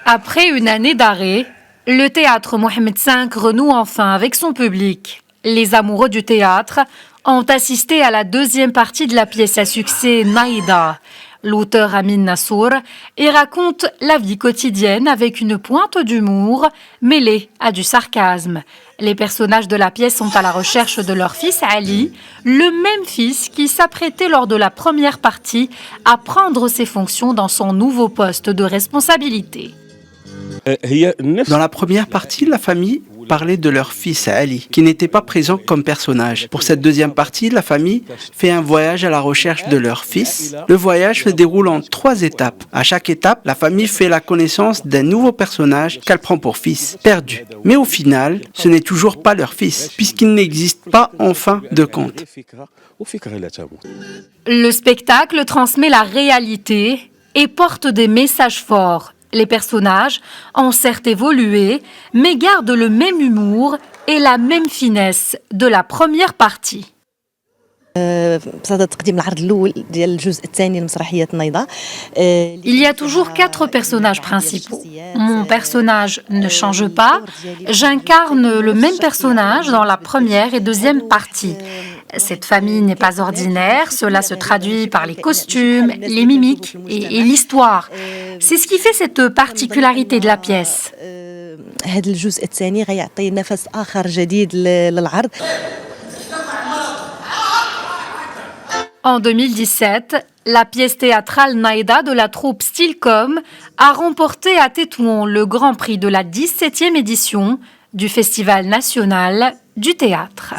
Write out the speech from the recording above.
Après une année d'arrêt, le théâtre Mohamed V renoue enfin avec son public. Les amoureux du théâtre ont assisté à la deuxième partie de la pièce à succès Naïda. L'auteur Amin Nassour y raconte la vie quotidienne avec une pointe d'humour mêlée à du sarcasme. Les personnages de la pièce sont à la recherche de leur fils Ali, le même fils qui s'apprêtait lors de la première partie à prendre ses fonctions dans son nouveau poste de responsabilité. Dans la première partie, la famille parlait de leur fils Ali, qui n'était pas présent comme personnage. Pour cette deuxième partie, la famille fait un voyage à la recherche de leur fils. Le voyage se déroule en 3 étapes. À chaque étape, la famille fait la connaissance d'un nouveau personnage qu'elle prend pour fils, perdu. Mais au final, ce n'est toujours pas leur fils, puisqu'il n'existe pas en fin de compte. Le spectacle transmet la réalité et porte des messages forts. Les personnages ont certes évolué, mais gardent le même humour et la même finesse de la première partie. Il y a toujours 4 personnages principaux. Mon personnage ne change pas. J'incarne le même personnage dans la première et deuxième partie. Cette famille n'est pas ordinaire. Cela se traduit par les costumes, les mimiques et l'histoire. C'est ce qui fait cette particularité de la pièce. En 2017, la pièce théâtrale Naïda de la troupe Stylcom a remporté à Tétouan le grand prix de la 17e édition du Festival national du théâtre.